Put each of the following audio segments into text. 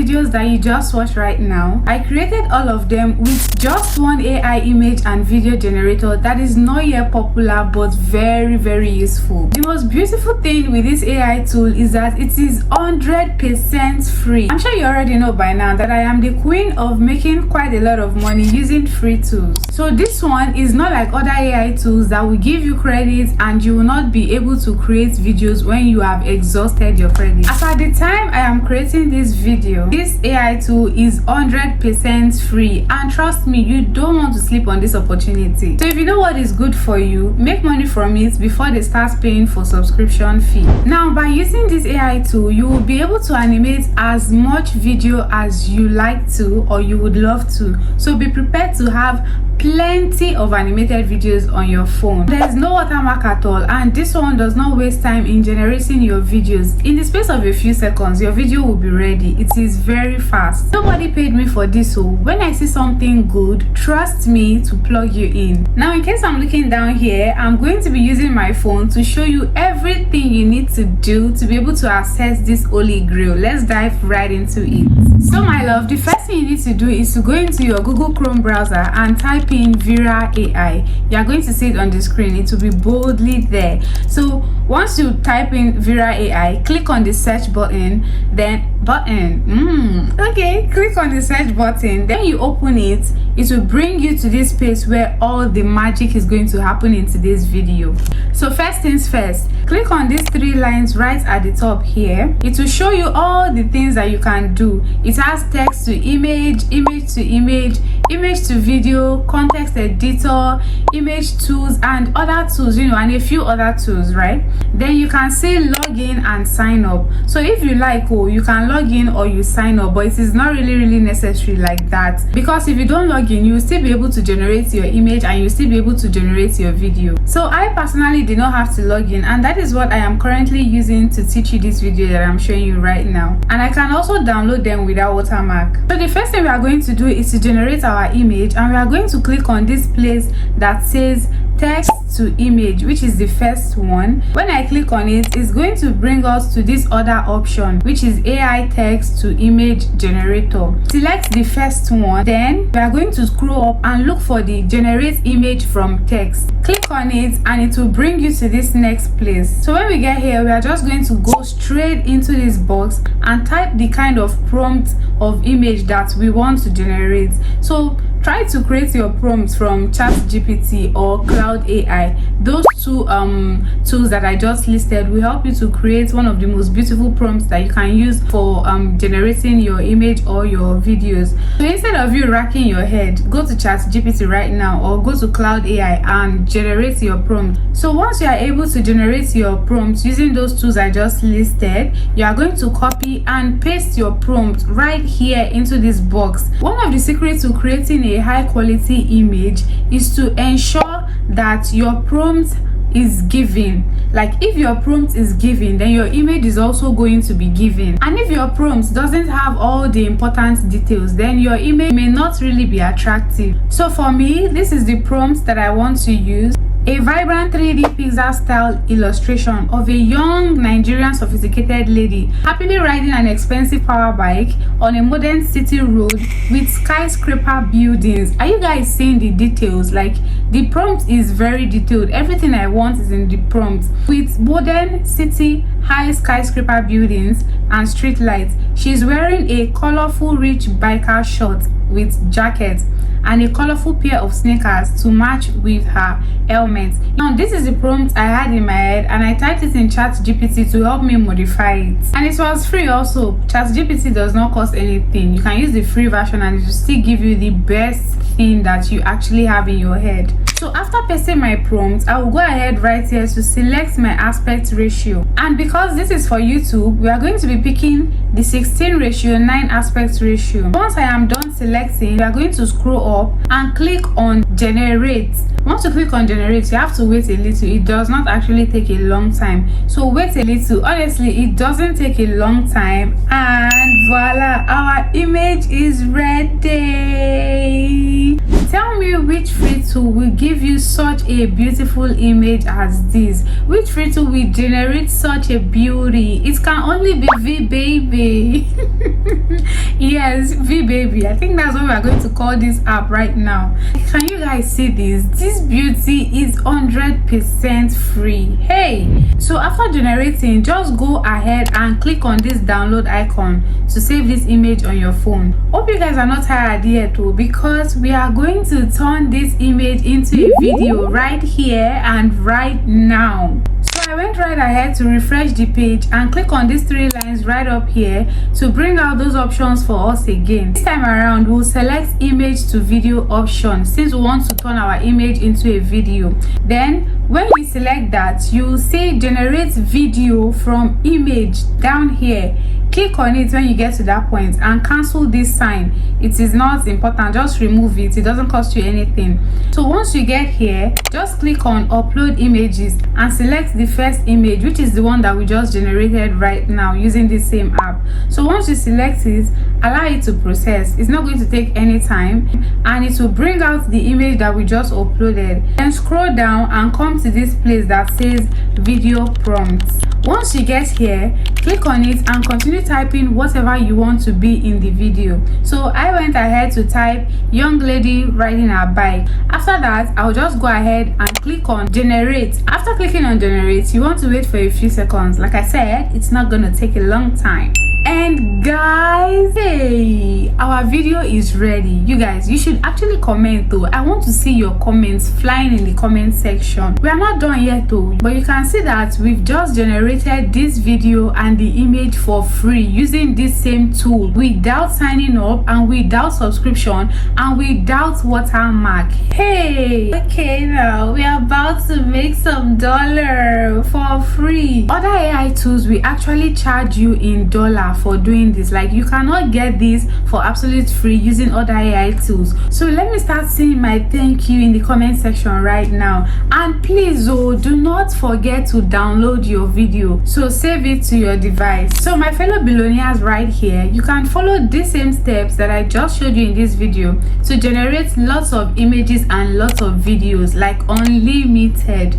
videos that you just watched right now, I created all of them with just one AI image and video generator that is not yet popular but very useful. The most beautiful thing with this AI tool is that it is 100% free. I'm sure you already know by now that I am the queen of making quite a lot of money using free tools. So this one is not like other AI tools that will give you credits and you will not be able to create videos when you have exhausted your credits. As at the time I am creating this video, this AI tool is 100% free, and trust me, you don't want to sleep on this opportunity. So if you know what is good for you, make money from it before they start paying for subscription fee. Now, by using this AI tool, you will be able to animate as much video as you like to or you would love to. So be prepared to have plenty of animated videos on your phone. There is no watermark at all, and this one does not waste time in generating your videos. In the space of a few seconds, your video will be ready. It is very fast. Nobody paid me for this, so when I see something good, trust me to plug you in. Now, in case I'm looking down here, I'm going to be using my phone to show you everything you need to do to be able to access this holy grail. Let's dive right into it. So my love, the first thing you need to do is to go into your Google Chrome browser and type in Vera AI. You are going to see it on the screen. It will be boldly there. So once you type in Vera AI, click on the search button, then click on the search button, then you open it. It will bring you to this space where all the magic is going to happen in today's video. So first things first, click on these three lines right at the top here. It will show you all the things that you can do. It has text to image, image to image, image to video, context editor, image tools, and other tools, and a few other tools, right? Then you can say login and sign up. So if you like, you can log in or you sign up, but it is not really necessary like that, because if you don't log in, you will still be able to generate your image and you'll still be able to generate your video. So I personally did not have to log in, and that is what I am currently using to teach you this video that I'm showing you right now. And I can also download them without watermark. So the first thing we are going to do is to generate our image, and we are going to click on this place that says text to image, which is the first one. When I click on it, it's going to bring us to this other option, which is AI text to image generator. Select the first one, then we are going to scroll up and look for the generate image from text. Click on it and it will bring you to this next place. So when we get here, we are just going to go straight into this box and type the kind of prompt of image that we want to generate. So try to create your prompts from ChatGPT or Cloud AI. Those two tools that I just listed will help you to create one of the most beautiful prompts that you can use for generating your image or your videos. So instead of you racking your head, go to ChatGPT right now or go to Cloud AI and generate your prompt. So once you are able to generate your prompts using those tools I just listed, you are going to copy and paste your prompt right here into this box. One of the secrets to creating a high quality image is to ensure that your prompt is given. Like if your prompt is given, then your image is also going to be given. And if your prompt doesn't have all the important details, then your image may not really be attractive. So for me, this is the prompt that I want to use. A vibrant 3D pixel style illustration of a young Nigerian sophisticated lady happily riding an expensive power bike on a modern city road with skyscraper buildings. Are you guys seeing the details? Like the prompt is very detailed. Everything I want is in the prompt. With modern city, high skyscraper buildings and street lights. She's wearing a colorful rich biker shirt with jacket and a colorful pair of sneakers to match with her helmet. Now this is the prompt I had in my head, and I typed it in ChatGPT to help me modify it, and it was free also. ChatGPT does not cost anything. You can use the free version and it will still give you the best thing that you actually have in your head. So after pasting my prompt, I will go ahead right here to select my aspect ratio, and because this is for YouTube, we are going to be picking the 16:9 aspect ratio. Once I am done selecting, we are going to scroll up and click on generate. Once you click on generate, you have to wait a little. It does not actually take a long time, so wait a little. Honestly, it doesn't take a long time, and voila, our image is ready. Tell me which free tool will give you such a beautiful image as this. Which free tool will generate such a beauty? It can only be V-Baby. Yes, V-Baby. I think that's what we are going to call this app right now. Can you guys see this? This beauty is 100% free. Hey, so after generating, just go ahead and click on this download icon to save this image on your phone. Hope you guys are not tired yet too, because we are going to turn this image into a video right here and right now. So I went right ahead to refresh the page and click on these three lines right up here to bring out those options for us again. This time around, we'll select image to video option since we want to turn our image into a video. Then when you select that, you'll see generate video from image down here. Click on it when you get to that point and cancel this sign. It is not important, just remove it. It doesn't cost you anything. So once you get here, just click on upload images and select the first image, which is the one that we just generated right now using this same app. So once you select it, allow it to process. It's not going to take any time and it will bring out the image that we just uploaded. Then scroll down and come to this place that says video prompts. Once you get here, click on it and continue typing whatever you want to be in the video. So I went ahead to type young lady riding a bike. After that, I'll just go ahead and click on generate. After clicking on generate, you want to wait for a few seconds. Like I said, it's not gonna take a long time. And guys, hey, our video is ready. You guys, you should actually comment though. I want to see your comments flying in the comment section. We are not done yet though, but you can see that we've just generated this video and the image for free using this same tool without signing up and without subscription and without watermark. Hey, okay, now we are about to make some dollar for free. Other AI tools will actually charge you in dollar for doing this. Like, you cannot get this for absolute free using other AI tools. So let me start seeing my thank you in the comment section right now. And please do not forget to download your video, so save it to your device. So my fellow billionaires right here, you can follow the same steps that I just showed you in this video to generate lots of images and lots of videos, like unlimited.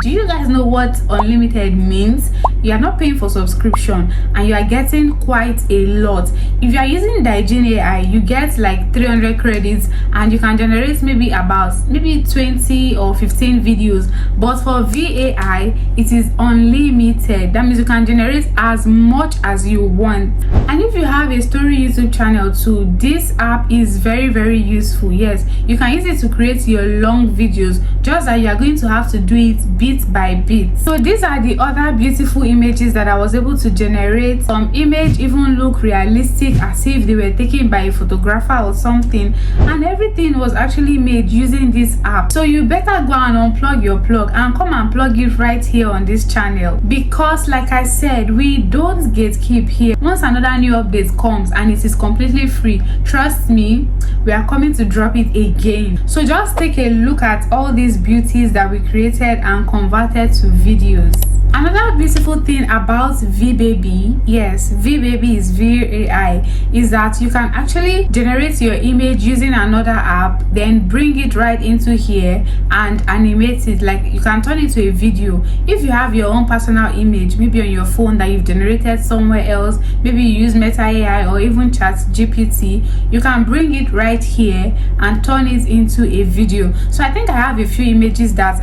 Do you guys know what unlimited means? You are not paying for subscription and you are getting quite a lot. If you are using Daijin AI, you get like 300 credits and you can generate maybe 20 or 15 videos. But for VAI, it is unlimited. That means you can generate as much as you want. And if you have a story YouTube channel too, this app is very, very useful. Yes, you can use it to create your long videos, just that you are going to have to do it bit by bit. So these are the other beautiful images that I was able to generate. Some image even look realistic, as if they were taken by a photographer or something, and everything was actually made using this app. So you better go and unplug your plug and come and plug it right here on this channel, because like I said, we don't gatekeep here. Once another new update comes and it is completely free, trust me, we are coming to drop it again. So just take a look at all these beauties that we created and converted to videos. Another beautiful thing about V-Baby, yes, V-Baby is VAI, is that you can actually generate your image using another app, then bring it right into here and animate it. Like, you can turn it to a video. If you have your own personal image, maybe on your phone that you've generated somewhere else, maybe you use Meta AI or even ChatGPT, you can bring it right here and turn it into a video. So I think I have a few images that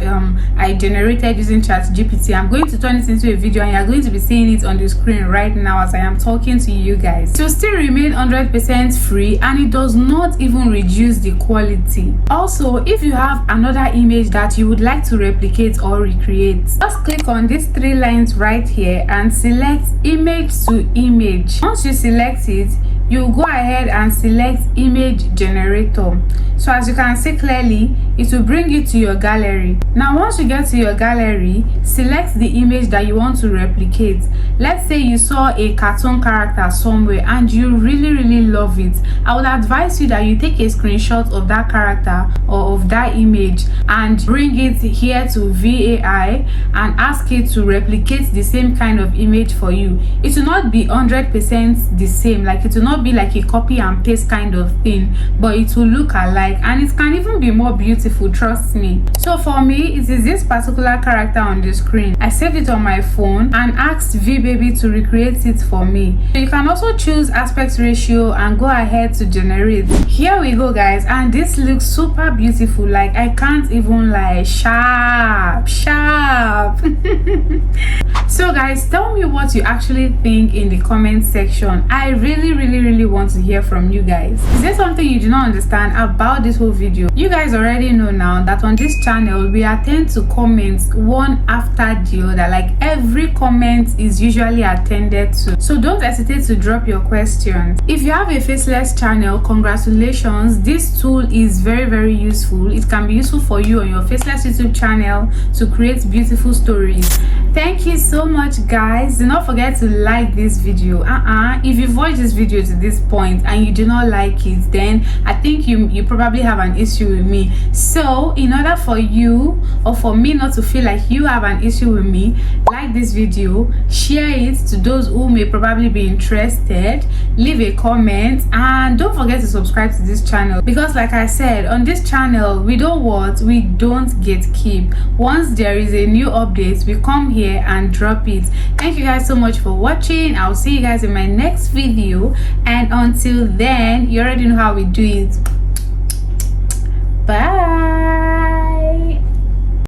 I generated using ChatGPT. I'm going to turn it into a video and you're going to be seeing it on the screen right now as I am talking to you guys. So still remain 100% free, and it does not even reduce the quality. Also, if you have another image that you would like to replicate or recreate, just click on these three lines right here and select image to image. Once you select it, you go ahead and select image generator. So as you can see clearly, it will bring you to your gallery. Now once you get to your gallery, select the image that you want to replicate. Let's say you saw a cartoon character somewhere and you really love it. I would advise you that you take a screenshot of that character or of that image and bring it here to VAI and ask it to replicate the same kind of image for you. It will not be 100% the same, like it will not not be like a copy and paste kind of thing, but it will look alike, and it can even be more beautiful, trust me. So for me, it is this particular character on the screen. I saved it on my phone and asked VBaby to recreate it for me. So you can also choose aspect ratio and go ahead to generate. Here we go, guys, and this looks super beautiful. Like, I can't even lie. Sharp. So guys, tell me what you actually think in the comment section. I really want to hear from you guys. Is there something you do not understand about this whole video? You guys already know now that on this channel we attend to comments one after the other. Like, every comment is usually attended to, so don't hesitate to drop your questions. If you have a faceless channel, congratulations. This tool is very useful. It can be useful for you on your faceless YouTube channel to create beautiful stories. Thank you so much, guys. Do not forget to like this video. If you've watched this video to this point and you do not like it, then I think you probably have an issue with me. So in order for you or for me not to feel like you have an issue with me, like this video, share it to those who may probably be interested, leave a comment, and don't forget to subscribe to this channel, because like I said, on this channel we don't gatekeep. Once there is a new update, we come here and drop it. Thank you guys so much for watching. I'll see you guys in my next video, and until then, you already know how we do it. Bye.